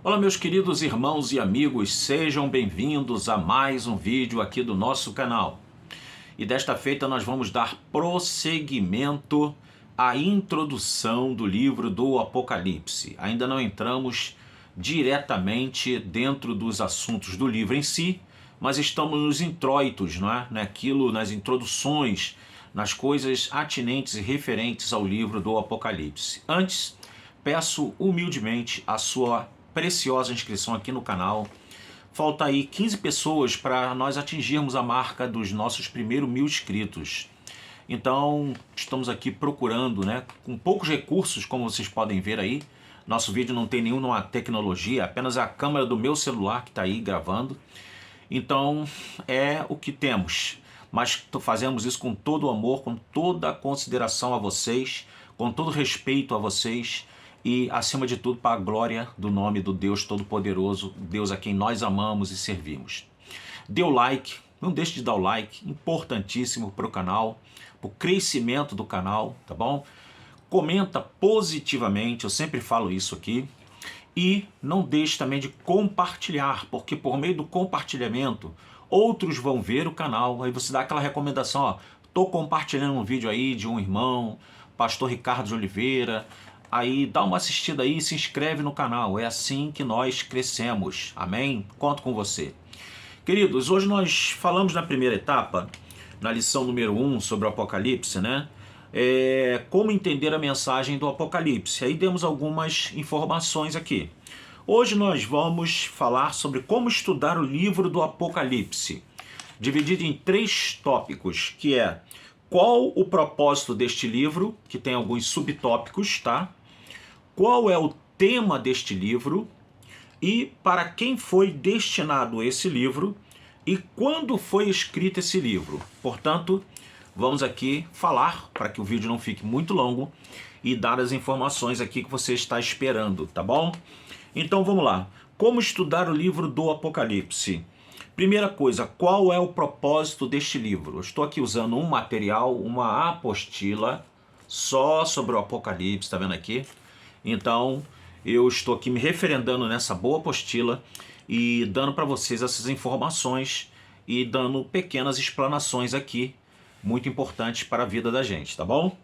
Olá, meus queridos irmãos e amigos, sejam bem-vindos a mais um vídeo aqui do nosso canal. E desta feita nós vamos dar prosseguimento à introdução do livro do Apocalipse. Ainda não entramos diretamente dentro dos assuntos do livro em si, mas estamos nos introitos, não é? Nas introduções, nas coisas atinentes e referentes ao livro do Apocalipse. Antes, peço humildemente a sua preciosa inscrição aqui no canal. Falta aí 15 pessoas para nós atingirmos a marca dos nossos primeiros 1000 inscritos. Então, estamos aqui procurando, com poucos recursos, como vocês podem ver aí. Nosso vídeo não tem nenhuma tecnologia, apenas a câmera do meu celular que está aí gravando. Então, é o que temos. Mas fazemos isso com todo o amor, com toda a consideração a vocês, com todo o respeito a vocês e, acima de tudo, para a glória do nome do Deus Todo-Poderoso, Deus a quem nós amamos e servimos. Dê o like, não deixe de dar o like, importantíssimo para o canal, para o crescimento do canal, tá bom? Comenta positivamente, eu sempre falo isso aqui. E não deixe também de compartilhar, porque por meio do compartilhamento, outros vão ver o canal, aí você dá aquela recomendação, ó, tô compartilhando um vídeo aí de um irmão, pastor Ricardo de Oliveira, aí dá uma assistida aí, se inscreve no canal, é assim que nós crescemos, amém? Conto com você. Queridos, hoje nós falamos na primeira etapa, na lição número 1 sobre o Apocalipse, como entender a mensagem do Apocalipse. Aí demos algumas informações aqui. Hoje nós vamos falar sobre como estudar o livro do Apocalipse, dividido em 3 tópicos, que é qual o propósito deste livro, que tem alguns subtópicos, tá? Qual é o tema deste livro e para quem foi destinado esse livro e quando foi escrito esse livro. Portanto, vamos aqui falar, para que o vídeo não fique muito longo, e dar as informações aqui que você está esperando, tá bom? Então vamos lá. Como estudar o livro do Apocalipse? Primeira coisa, qual é o propósito deste livro? Eu estou aqui usando um material, uma apostila, só sobre o Apocalipse, tá vendo aqui? Então, eu estou aqui me referendando nessa boa apostila e dando para vocês essas informações e dando pequenas explanações aqui, muito importantes para a vida da gente, tá bom?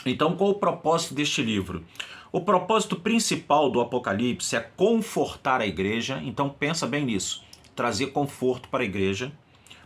Então, qual o propósito deste livro? O propósito principal do Apocalipse é confortar a igreja, então pensa bem nisso, trazer conforto para a igreja,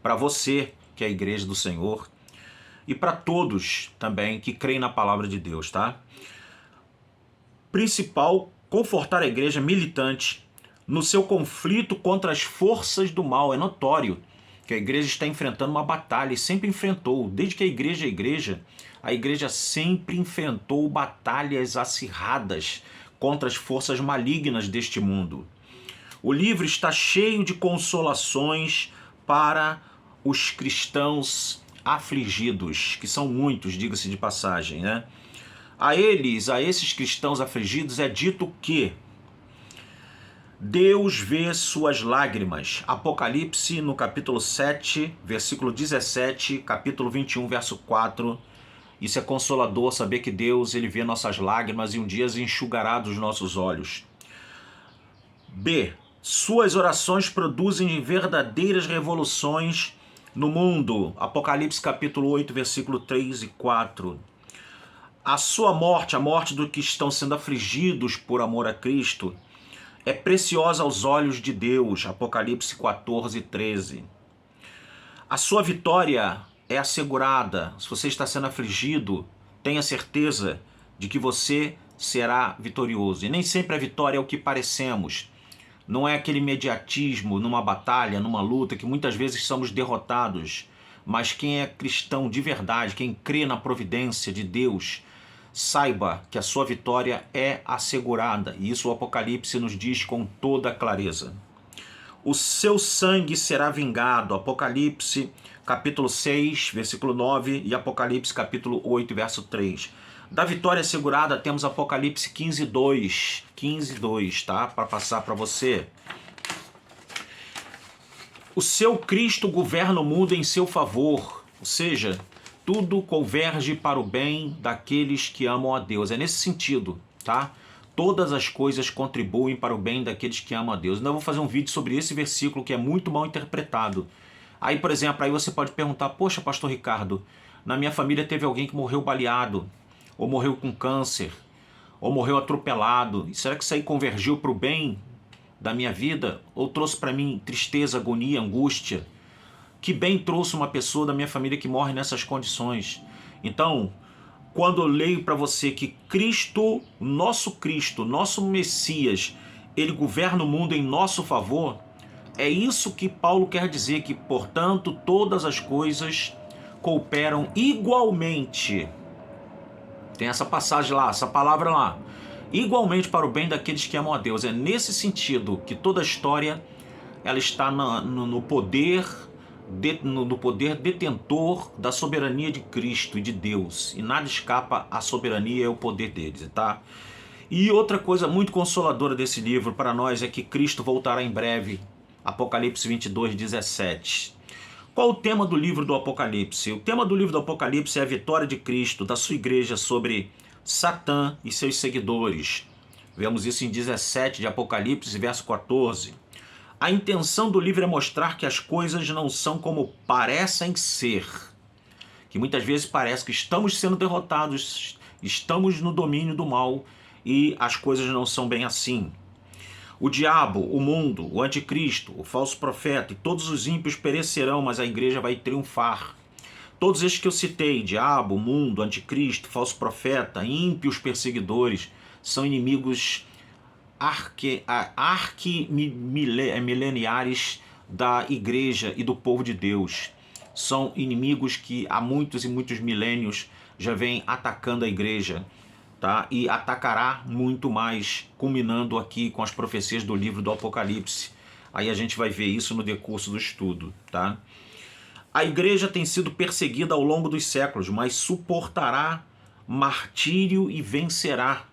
para você, que é a igreja do Senhor, e para todos também que creem na palavra de Deus, tá? Principal, confortar a igreja militante no seu conflito contra as forças do mal. É notório que a igreja está enfrentando uma batalha e sempre enfrentou. Desde que a igreja sempre enfrentou batalhas acirradas contra as forças malignas deste mundo. O livro está cheio de consolações para os cristãos afligidos, que são muitos, diga-se de passagem, A esses cristãos afligidos é dito que Deus vê suas lágrimas. Apocalipse no capítulo 7, versículo 17, capítulo 21, verso 4. Isso é consolador saber que Deus ele vê nossas lágrimas e um dia as enxugará dos nossos olhos. B. Suas orações produzem verdadeiras revoluções no mundo. Apocalipse capítulo 8, versículo 3 e 4. A sua morte, a morte dos que estão sendo afligidos por amor a Cristo, é preciosa aos olhos de Deus. Apocalipse 14, 13. A sua vitória é assegurada. Se você está sendo afligido, tenha certeza de que você será vitorioso. E nem sempre a vitória é o que parecemos. Não é aquele imediatismo numa batalha, numa luta, que muitas vezes somos derrotados. Mas quem é cristão de verdade, quem crê na providência de Deus, saiba que a sua vitória é assegurada. E isso o Apocalipse nos diz com toda clareza. O seu sangue será vingado. Apocalipse capítulo 6, versículo 9 e Apocalipse capítulo 8, verso 3. Da vitória assegurada temos Apocalipse 15, 2. 15, 2, tá? Para passar para você. O seu Cristo governa o mundo em seu favor. Ou seja, tudo converge para o bem daqueles que amam a Deus. É nesse sentido, tá? todas as coisas contribuem para o bem daqueles que amam a Deus. Então eu vou fazer um vídeo sobre esse versículo que é muito mal interpretado. Aí, por exemplo, aí você pode perguntar, poxa, pastor Ricardo, na minha família teve alguém que morreu baleado, ou morreu com câncer, ou morreu atropelado. E será que isso aí convergiu para o bem da minha vida? Ou trouxe para mim tristeza, agonia, angústia? Que bem trouxe uma pessoa da minha família que morre nessas condições? Então, quando eu leio para você que Cristo, nosso Messias, ele governa o mundo em nosso favor, é isso que Paulo quer dizer, que, portanto, todas as coisas cooperam igualmente. Tem essa passagem lá, essa palavra lá. Igualmente para o bem daqueles que amam a Deus. É nesse sentido que toda a história ela está no poder detentor da soberania de Cristo e de Deus. E nada escapa à soberania e ao poder deles, tá? E outra coisa muito consoladora desse livro para nós é que Cristo voltará em breve. Apocalipse 22, 17. Qual o tema do livro do Apocalipse? O tema do livro do Apocalipse é a vitória de Cristo, da sua igreja sobre Satã e seus seguidores. Vemos isso em 17 de Apocalipse, verso 14. A intenção do livro é mostrar que as coisas não são como parecem ser. Que muitas vezes parece que estamos sendo derrotados, estamos no domínio do mal e as coisas não são bem assim. O diabo, o mundo, o anticristo, o falso profeta e todos os ímpios perecerão, mas a igreja vai triunfar. Todos estes que eu citei, diabo, mundo, anticristo, falso profeta, ímpios perseguidores, são inimigos mileniares da igreja e do povo de Deus. São inimigos que há muitos e muitos milênios já vêm atacando a igreja. Tá? E atacará muito mais, culminando aqui com as profecias do livro do Apocalipse. Aí a gente vai ver isso no decurso do estudo. Tá? A igreja tem sido perseguida ao longo dos séculos, mas suportará martírio e vencerá.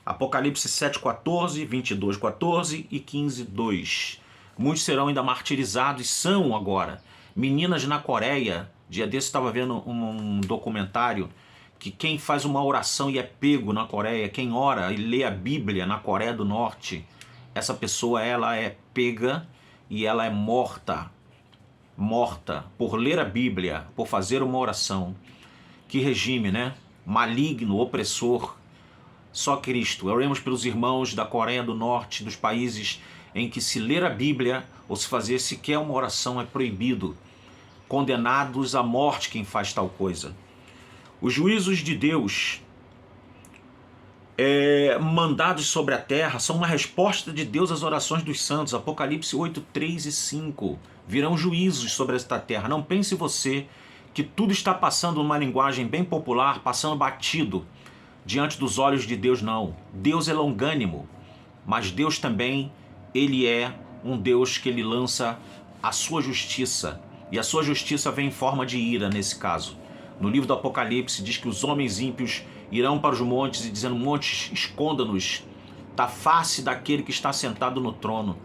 Apocalipse 7,14, 22,14 e 15,2. Muitos serão ainda martirizados, são agora. Meninas na Coreia, dia desse estava vendo um documentário que quem faz uma oração e é pego na Coreia, quem ora e lê a Bíblia na Coreia do Norte, essa pessoa ela é pega e ela é morta por ler a Bíblia, por fazer uma oração. Que regime, né? Maligno, opressor. Só Cristo. Oremos pelos irmãos da Coreia do Norte, dos países em que se ler a Bíblia ou se fazer sequer uma oração é proibido. Condenados à morte quem faz tal coisa. Os juízos de Deus mandados sobre a terra são uma resposta de Deus às orações dos santos. Apocalipse 8, 3 e 5. Virão juízos sobre esta terra. Não pense você que tudo está passando numa linguagem bem popular, passando batido diante dos olhos de Deus, não. Deus é longânimo, mas Deus também, ele é um Deus que ele lança a sua justiça. E a sua justiça vem em forma de ira nesse caso. No livro do Apocalipse diz que os homens ímpios irão para os montes e dizendo, montes, esconda-nos da face daquele que está sentado no trono.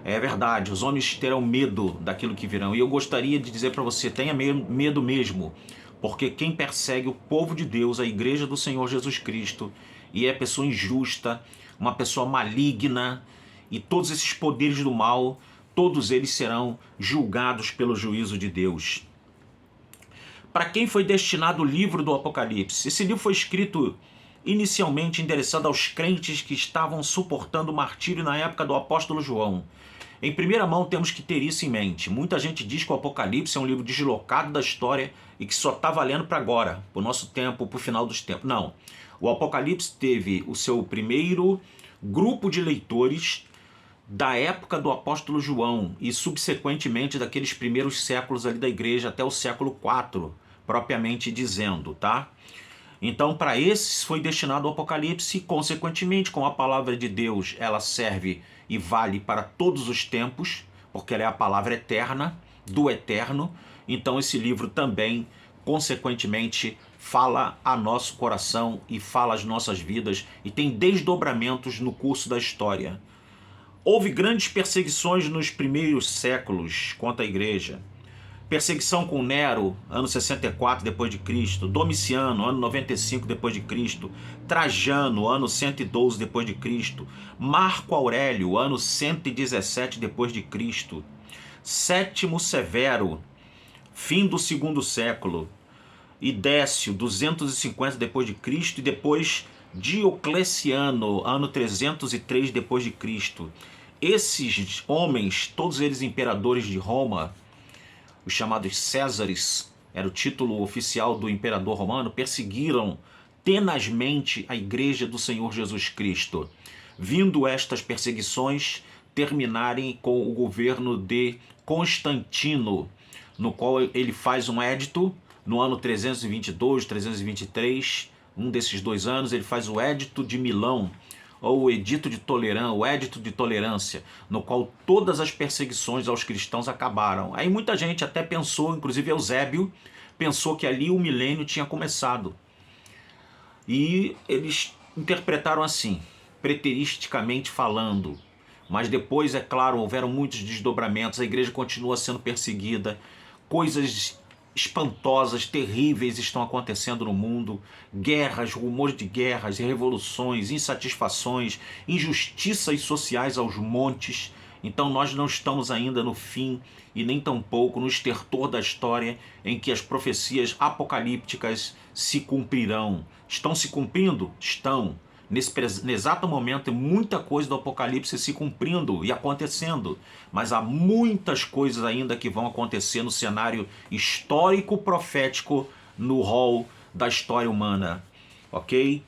É verdade, os homens terão medo daquilo que virão. E eu gostaria de dizer para você, tenha medo mesmo, porque quem persegue o povo de Deus, a igreja do Senhor Jesus Cristo, e é pessoa injusta, uma pessoa maligna, e todos esses poderes do mal, todos eles serão julgados pelo juízo de Deus. Para quem foi destinado o livro do Apocalipse? Esse livro foi escrito inicialmente endereçado aos crentes que estavam suportando o martírio na época do apóstolo João. Em primeira mão temos que ter isso em mente. Muita gente diz que o Apocalipse é um livro deslocado da história e que só está valendo para agora, para o nosso tempo, para o final dos tempos. Não. O Apocalipse teve o seu primeiro grupo de leitores da época do apóstolo João e subsequentemente daqueles primeiros séculos ali da igreja até o século IV, propriamente dizendo, tá? Então, para esses foi destinado o Apocalipse e, consequentemente, com a palavra de Deus, ela serve e vale para todos os tempos, porque ela é a palavra eterna, do eterno. Então, esse livro também, consequentemente, fala a nosso coração e fala as nossas vidas e tem desdobramentos no curso da história. Houve grandes perseguições nos primeiros séculos contra a igreja. Perseguição com Nero, ano 64 depois de Cristo, Domiciano, ano 95 depois de Cristo, Trajano, ano 112 depois de Cristo, Marco Aurélio, ano 117 depois de Cristo, Sétimo Severo, fim do segundo século, e Décio, 250 depois de Cristo, e depois Diocleciano, ano 303 depois de Cristo. Esses homens, todos eles imperadores de Roma, os chamados Césares, era o título oficial do imperador romano, perseguiram tenazmente a igreja do Senhor Jesus Cristo, vindo estas perseguições terminarem com o governo de Constantino, no qual ele faz um édito no ano 322, 323, um desses 2 anos, ele faz o Édito de Milão, ou o Edito de Tolerância, o Édito de Tolerância, no qual todas as perseguições aos cristãos acabaram. Aí muita gente até pensou, inclusive Eusébio, pensou que ali o milênio tinha começado. E eles interpretaram assim, preteristicamente falando. Mas depois, é claro, houveram muitos desdobramentos, a igreja continua sendo perseguida, coisas espantosas, terríveis estão acontecendo no mundo, guerras, rumores de guerras, revoluções, insatisfações, injustiças sociais aos montes. Então nós não estamos ainda no fim e nem tampouco no estertor da história em que as profecias apocalípticas se cumprirão. Estão se cumprindo? Estão. Nesse exato momento tem muita coisa do Apocalipse se cumprindo e acontecendo, mas há muitas coisas ainda que vão acontecer no cenário histórico profético no rol da história humana, ok?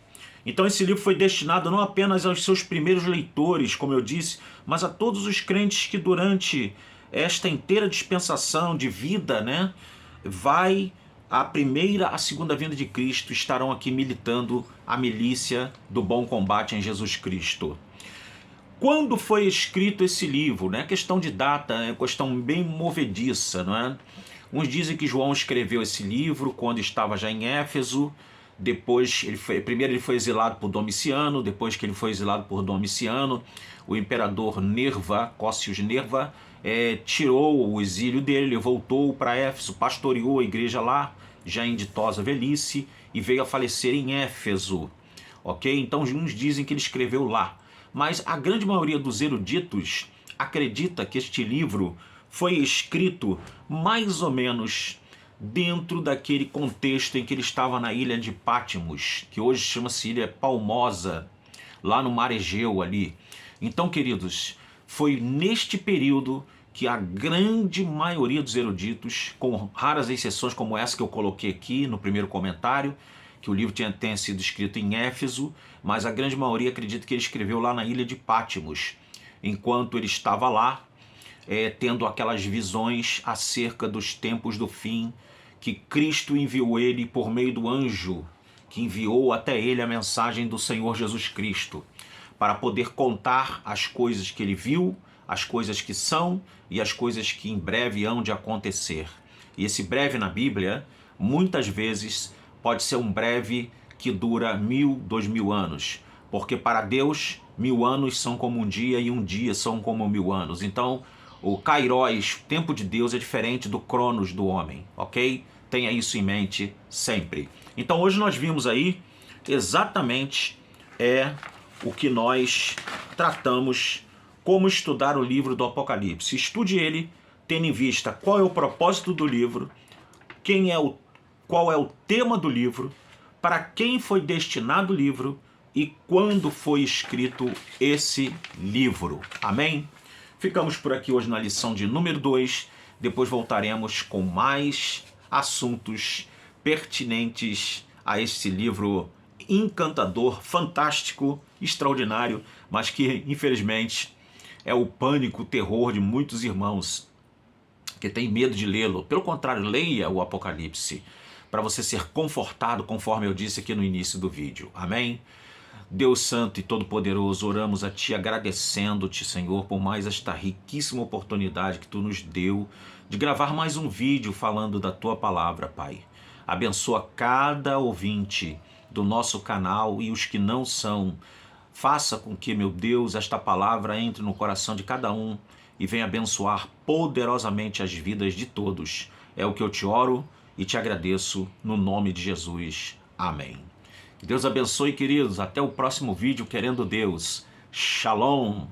Então esse livro foi destinado não apenas aos seus primeiros leitores, como eu disse, mas a todos os crentes que durante esta inteira dispensação de vida, né, a primeira, a segunda vinda de Cristo estarão aqui militando a milícia do bom combate em Jesus Cristo. Quando foi escrito esse livro, né? Questão de data, é questão bem movediça, não é? Uns dizem que João escreveu esse livro quando estava já em Éfeso. Depois, primeiro ele foi exilado por Domiciano. Depois que ele foi exilado por Domiciano, o imperador Nerva, Cócius Nerva, tirou o exílio dele, voltou para Éfeso, pastoreou a igreja lá, já em ditosa velhice, e veio a falecer em Éfeso, ok? Então uns dizem que ele escreveu lá, mas a grande maioria dos eruditos acredita que este livro foi escrito mais ou menos dentro daquele contexto em que ele estava na ilha de Patmos, que hoje chama-se Ilha Palmosa, lá no Mar Egeu ali. Então, queridos, foi neste período que a grande maioria dos eruditos, com raras exceções como essa que eu coloquei aqui no primeiro comentário, que o livro tenha sido escrito em Éfeso, mas a grande maioria acredita que ele escreveu lá na ilha de Patmos, enquanto ele estava lá, tendo aquelas visões acerca dos tempos do fim, que Cristo enviou ele por meio do anjo, que enviou até ele a mensagem do Senhor Jesus Cristo, para poder contar as coisas que ele viu, as coisas que são e as coisas que em breve hão de acontecer. E esse breve na Bíblia, muitas vezes, pode ser um breve que dura 1000, 2000 anos. Porque para Deus, 1000 anos são como um dia e um dia são como 1000 anos. Então, o Kairos, o tempo de Deus, é diferente do Cronos do homem, ok? Tenha isso em mente sempre. Então, hoje nós vimos aí exatamente o que nós tratamos como estudar o livro do Apocalipse. Estude ele, tendo em vista qual é o propósito do livro, qual é o tema do livro, para quem foi destinado o livro e quando foi escrito esse livro. Amém? Ficamos por aqui hoje na lição de número 2. Depois voltaremos com mais assuntos pertinentes a este livro encantador, fantástico, extraordinário, mas que, infelizmente, é o pânico, o terror de muitos irmãos que têm medo de lê-lo. Pelo contrário, leia o Apocalipse para você ser confortado, conforme eu disse aqui no início do vídeo. Amém? Deus Santo e Todo-Poderoso, oramos a Ti agradecendo-te, Senhor, por mais esta riquíssima oportunidade que Tu nos deu de gravar mais um vídeo falando da Tua Palavra, Pai. Abençoa cada ouvinte do nosso canal e os que não são. Faça com que, meu Deus, esta palavra entre no coração de cada um e venha abençoar poderosamente as vidas de todos. É o que eu te oro e te agradeço no nome de Jesus. Amém. Que Deus abençoe, queridos. Até o próximo vídeo, querendo Deus. Shalom.